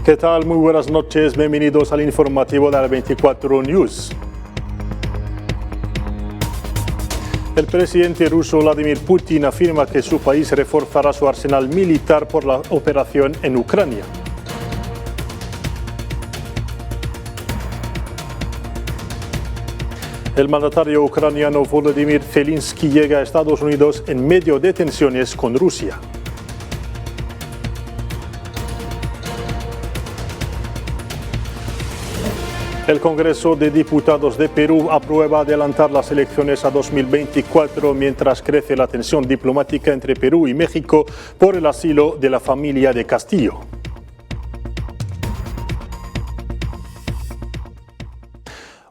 ¿Qué tal? Muy buenas noches, bienvenidos al informativo de la 24 News. El presidente ruso Vladimir Putin afirma que su país reforzará su arsenal militar por la operación en Ucrania. El mandatario ucraniano Volodymyr Zelensky llega a Estados Unidos en medio de tensiones con Rusia. El Congreso de Diputados de Perú aprueba adelantar las elecciones a 2024 mientras crece la tensión diplomática entre Perú y México por el asilo de la familia de Castillo.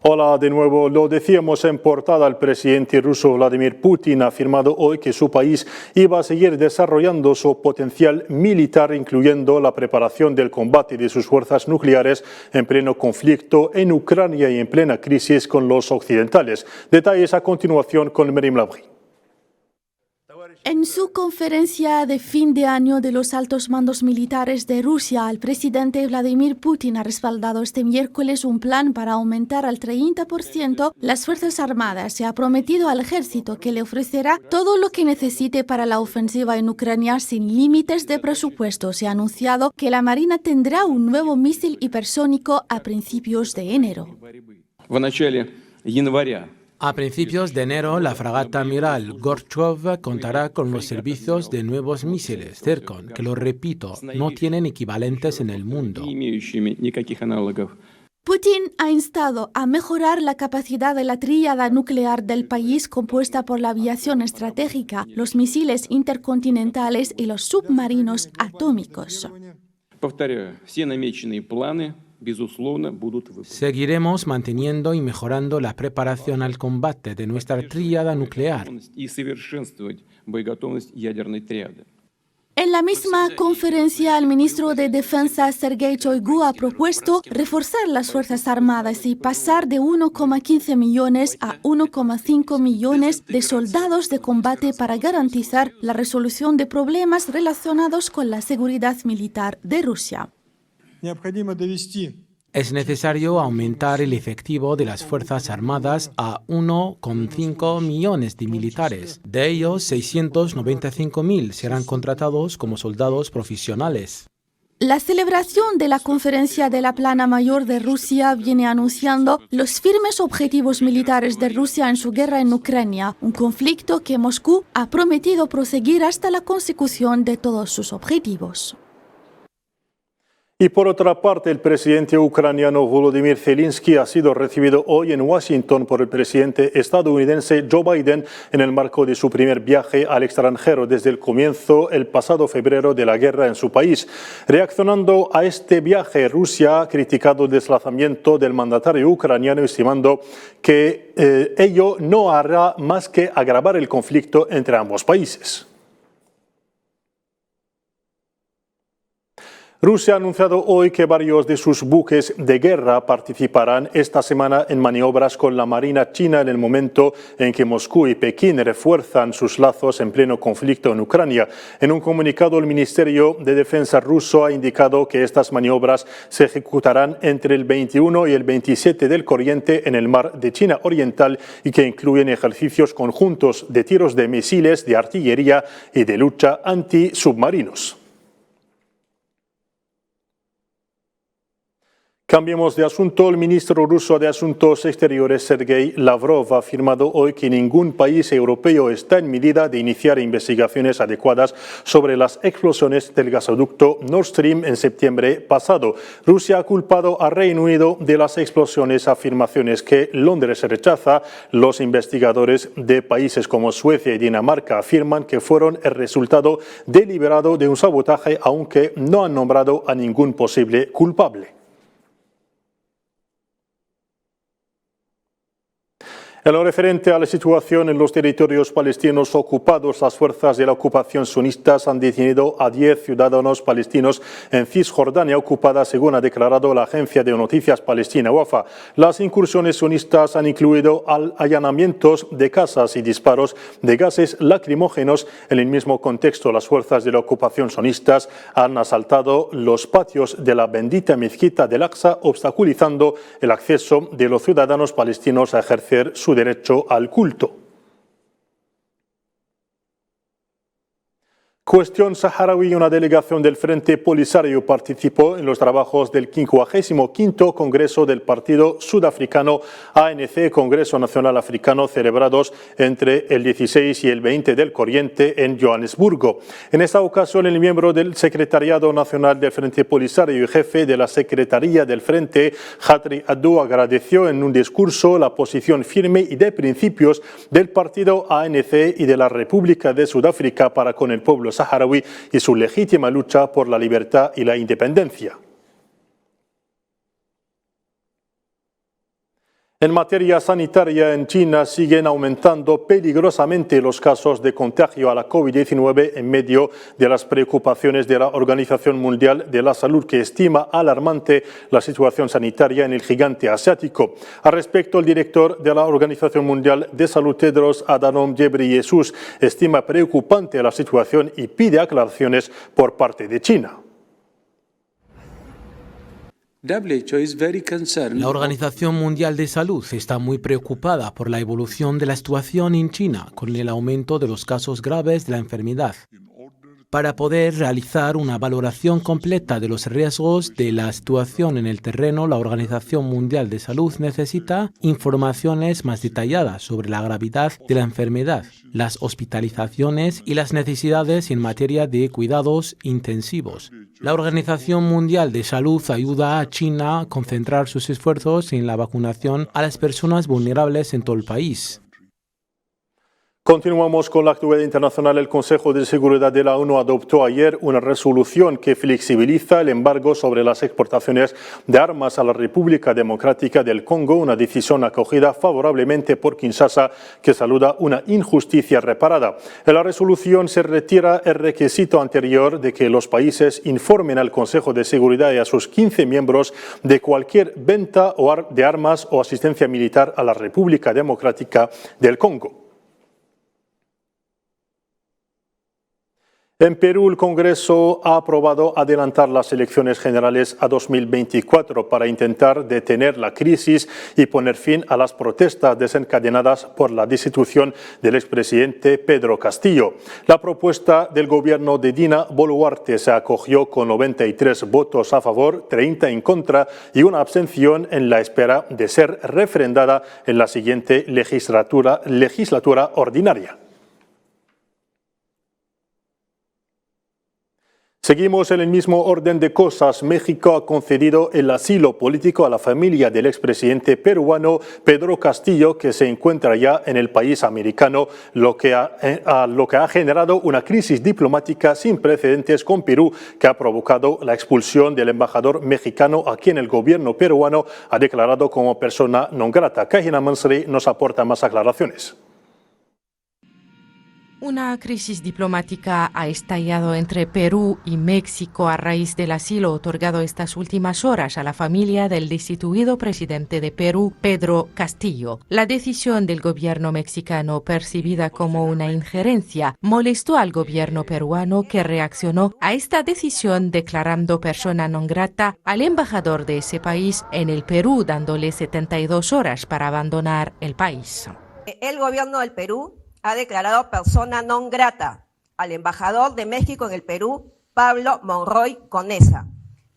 Hola de nuevo, lo decíamos en portada, el presidente ruso Vladimir Putin ha afirmado hoy que su país iba a seguir desarrollando su potencial militar, incluyendo la preparación del combate de sus fuerzas nucleares en pleno conflicto en Ucrania y en plena crisis con los occidentales. Detalles a continuación con Merim Labri. En su conferencia de fin de año de los altos mandos militares de Rusia, el presidente Vladimir Putin ha respaldado este miércoles un plan para aumentar al 30% las Fuerzas Armadas y ha prometido al ejército que le ofrecerá todo lo que necesite para la ofensiva en Ucrania sin límites de presupuesto. Se ha anunciado que la Marina tendrá un nuevo misil hipersónico a principios de enero. A principios de enero, la fragata amiral Gorchov contará con los servicios de nuevos misiles Zircon, que, lo repito, no tienen equivalentes en el mundo. Putin ha instado a mejorar la capacidad de la tríada nuclear del país compuesta por la aviación estratégica, los misiles intercontinentales y los submarinos atómicos. Seguiremos manteniendo y mejorando la preparación al combate de nuestra tríada nuclear. En la misma conferencia, el ministro de Defensa Sergei Shoigu ha propuesto reforzar las Fuerzas Armadas y pasar de 1,15 millones a 1,5 millones de soldados de combate para garantizar la resolución de problemas relacionados con la seguridad militar de Rusia. Es necesario aumentar el efectivo de las Fuerzas Armadas a 1,5 millones de militares. De ellos, 695.000 serán contratados como soldados profesionales. La celebración de la conferencia de la Plana Mayor de Rusia viene anunciando los firmes objetivos militares de Rusia en su guerra en Ucrania, un conflicto que Moscú ha prometido proseguir hasta la consecución de todos sus objetivos. Y por otra parte, el presidente ucraniano Volodymyr Zelensky ha sido recibido hoy en Washington por el presidente estadounidense Joe Biden en el marco de su primer viaje al extranjero desde el comienzo el pasado febrero de la guerra en su país. Reaccionando a este viaje, Rusia ha criticado el desplazamiento del mandatario ucraniano, estimando que ello no hará más que agravar el conflicto entre ambos países. Rusia ha anunciado hoy que varios de sus buques de guerra participarán esta semana en maniobras con la Marina china en el momento en que Moscú y Pekín refuerzan sus lazos en pleno conflicto en Ucrania. En un comunicado, el Ministerio de Defensa ruso ha indicado que estas maniobras se ejecutarán entre el 21 y el 27 del corriente en el mar de China Oriental y que incluyen ejercicios conjuntos de tiros de misiles, de artillería y de lucha antisubmarinos. Cambiemos de asunto. El ministro ruso de Asuntos Exteriores, Sergei Lavrov, ha afirmado hoy que ningún país europeo está en medida de iniciar investigaciones adecuadas sobre las explosiones del gasoducto Nord Stream en septiembre pasado. Rusia ha culpado al Reino Unido de las explosiones, afirmaciones que Londres rechaza. Los investigadores de países como Suecia y Dinamarca afirman que fueron el resultado deliberado de un sabotaje, aunque no han nombrado a ningún posible culpable. En lo referente a la situación en los territorios palestinos ocupados, las fuerzas de la ocupación sunistas han detenido a 10 ciudadanos palestinos en Cisjordania ocupada, según ha declarado la agencia de noticias palestina Wafa. Las incursiones sunistas han incluido allanamientos de casas y disparos de gases lacrimógenos. En el mismo contexto, las fuerzas de la ocupación sunistas han asaltado los patios de la bendita mezquita del Aqsa, obstaculizando el acceso de los ciudadanos palestinos a ejercer su derecho al culto. Cuestión saharaui. Una delegación del Frente Polisario participó en los trabajos del 55º Congreso del Partido Sudafricano ANC, Congreso Nacional Africano, celebrados entre el 16 y el 20 del corriente en Johannesburgo. En esta ocasión, el miembro del Secretariado Nacional del Frente Polisario y jefe de la Secretaría del Frente, Hatri Adu, agradeció en un discurso la posición firme y de principios del partido ANC y de la República de Sudáfrica para con el pueblo saharaui y su legítima lucha por la libertad y la independencia. En materia sanitaria, en China siguen aumentando peligrosamente los casos de contagio a la COVID-19 en medio de las preocupaciones de la Organización Mundial de la Salud, que estima alarmante la situación sanitaria en el gigante asiático. Al respecto, el director de la Organización Mundial de Salud, Tedros Adhanom Ghebreyesus, estima preocupante la situación y pide aclaraciones por parte de China. La Organización Mundial de Salud está muy preocupada por la evolución de la situación en China con el aumento de los casos graves de la enfermedad. Para poder realizar una valoración completa de los riesgos de la situación en el terreno, la Organización Mundial de Salud necesita informaciones más detalladas sobre la gravedad de la enfermedad, las hospitalizaciones y las necesidades en materia de cuidados intensivos. La Organización Mundial de Salud ayuda a China a concentrar sus esfuerzos en la vacunación a las personas vulnerables en todo el país. Continuamos con la actualidad internacional. El Consejo de Seguridad de la ONU adoptó ayer una resolución que flexibiliza el embargo sobre las exportaciones de armas a la República Democrática del Congo, una decisión acogida favorablemente por Kinshasa, que saluda una injusticia reparada. En la resolución se retira el requisito anterior de que los países informen al Consejo de Seguridad y a sus 15 miembros de cualquier venta de armas o asistencia militar a la República Democrática del Congo. En Perú, el Congreso ha aprobado adelantar las elecciones generales a 2024 para intentar detener la crisis y poner fin a las protestas desencadenadas por la destitución del expresidente Pedro Castillo. La propuesta del gobierno de Dina Boluarte se acogió con 93 votos a favor, 30 en contra y una abstención, en la espera de ser refrendada en la siguiente legislatura ordinaria. Seguimos en el mismo orden de cosas. México ha concedido el asilo político a la familia del expresidente peruano Pedro Castillo, que se encuentra ya en el país americano, lo que ha generado una crisis diplomática sin precedentes con Perú, que ha provocado la expulsión del embajador mexicano, a quien el gobierno peruano ha declarado como persona non grata. Kahina Mansri nos aporta más aclaraciones. Una crisis diplomática ha estallado entre Perú y México a raíz del asilo otorgado estas últimas horas a la familia del destituido presidente de Perú, Pedro Castillo. La decisión del gobierno mexicano, percibida como una injerencia, molestó al gobierno peruano, que reaccionó a esta decisión declarando persona non grata al embajador de ese país en el Perú, dándole 72 horas para abandonar el país. El gobierno del Perú ha declarado persona non grata al embajador de México en el Perú, Pablo Monroy Conesa,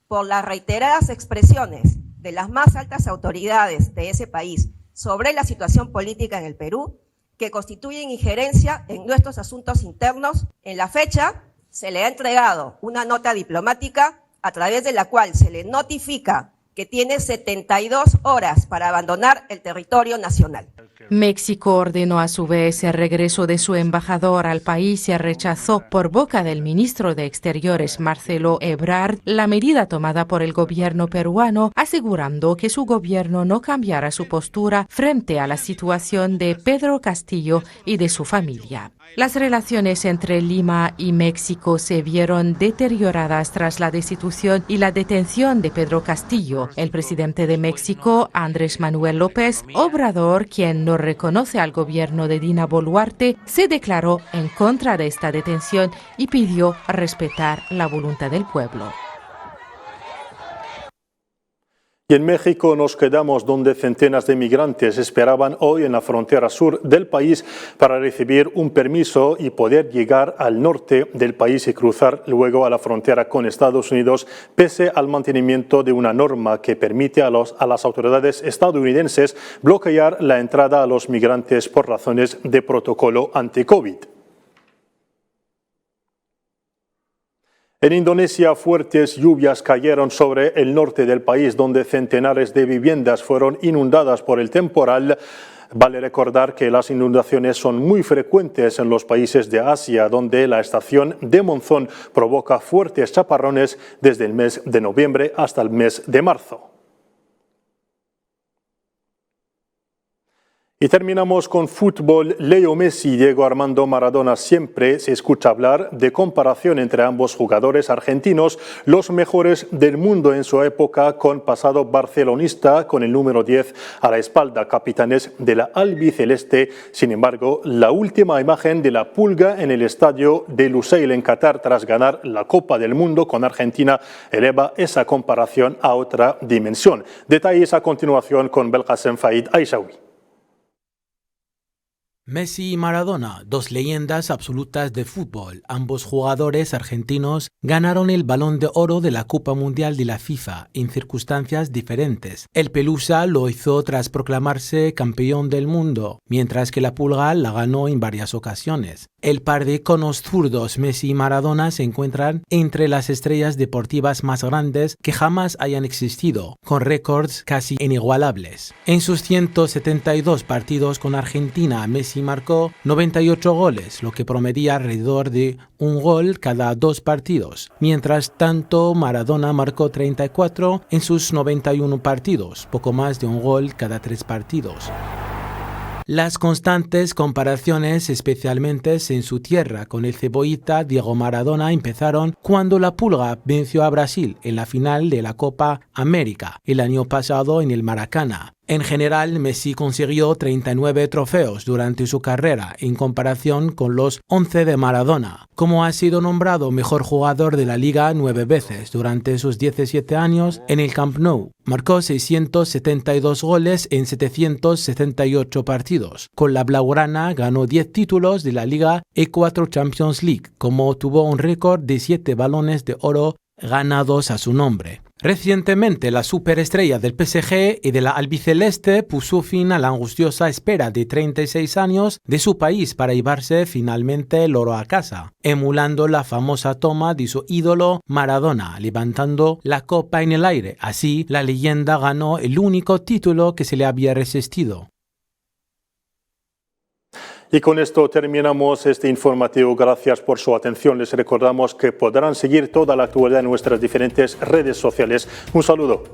por las reiteradas expresiones de las más altas autoridades de ese país sobre la situación política en el Perú, que constituyen injerencia en nuestros asuntos internos. En la fecha se le ha entregado una nota diplomática a través de la cual se le notifica que tiene 72 horas para abandonar el territorio nacional. México ordenó a su vez el regreso de su embajador al país y rechazó por boca del ministro de Exteriores Marcelo Ebrard la medida tomada por el gobierno peruano, asegurando que su gobierno no cambiará su postura frente a la situación de Pedro Castillo y de su familia. Las relaciones entre Lima y México se vieron deterioradas tras la destitución y la detención de Pedro Castillo. El presidente de México, Andrés Manuel López Obrador, quien no reconoce al gobierno de Dina Boluarte, se declaró en contra de esta detención y pidió respetar la voluntad del pueblo. Y en México nos quedamos donde centenas de migrantes esperaban hoy en la frontera sur del país para recibir un permiso y poder llegar al norte del país y cruzar luego a la frontera con Estados Unidos, pese al mantenimiento de una norma que permite a las autoridades estadounidenses bloquear la entrada a los migrantes por razones de protocolo anti-COVID. En Indonesia, fuertes lluvias cayeron sobre el norte del país, donde centenares de viviendas fueron inundadas por el temporal. Vale recordar que las inundaciones son muy frecuentes en los países de Asia, donde la estación de monzón provoca fuertes chaparrones desde el mes de noviembre hasta el mes de marzo. Y terminamos con fútbol. Leo Messi y Diego Armando Maradona. Siempre se escucha hablar de comparación entre ambos jugadores argentinos, los mejores del mundo en su época, con pasado barcelonista, con el número 10 a la espalda, capitanes de la albiceleste. Sin embargo, la última imagen de la pulga en el estadio de Lusail en Qatar tras ganar la Copa del Mundo con Argentina eleva esa comparación a otra dimensión. Detalles a continuación con Belkacem Faid Aishawi. Messi y Maradona, dos leyendas absolutas de fútbol. Ambos jugadores argentinos ganaron el Balón de Oro de la Copa Mundial de la FIFA en circunstancias diferentes. El Pelusa lo hizo tras proclamarse campeón del mundo, mientras que la Pulga la ganó en varias ocasiones. El par de iconos zurdos Messi y Maradona se encuentran entre las estrellas deportivas más grandes que jamás hayan existido, con récords casi inigualables. En sus 172 partidos con Argentina, Messi marcó 98 goles, lo que promedia alrededor de un gol cada 2 partidos. Mientras tanto, Maradona marcó 34 en sus 91 partidos, poco más de un gol cada 3 partidos. Las constantes comparaciones, especialmente en su tierra con el cebollita Diego Maradona, empezaron cuando la Pulga venció a Brasil en la final de la Copa América el año pasado en el Maracaná. En general, Messi consiguió 39 trofeos durante su carrera, en comparación con los 11 de Maradona. Como ha sido nombrado mejor jugador de la Liga 9 veces durante sus 17 años en el Camp Nou, marcó 672 goles en 778 partidos. Con la blaugrana ganó 10 títulos de la Liga y 4 Champions League, como tuvo un récord de 7 balones de oro ganados a su nombre. Recientemente, la superestrella del PSG y de la albiceleste puso fin a la angustiosa espera de 36 años de su país para llevarse finalmente el oro a casa, emulando la famosa toma de su ídolo Maradona, levantando la copa en el aire. Así, la leyenda ganó el único título que se le había resistido. Y con esto terminamos este informativo. Gracias por su atención. Les recordamos que podrán seguir toda la actualidad en nuestras diferentes redes sociales. Un saludo.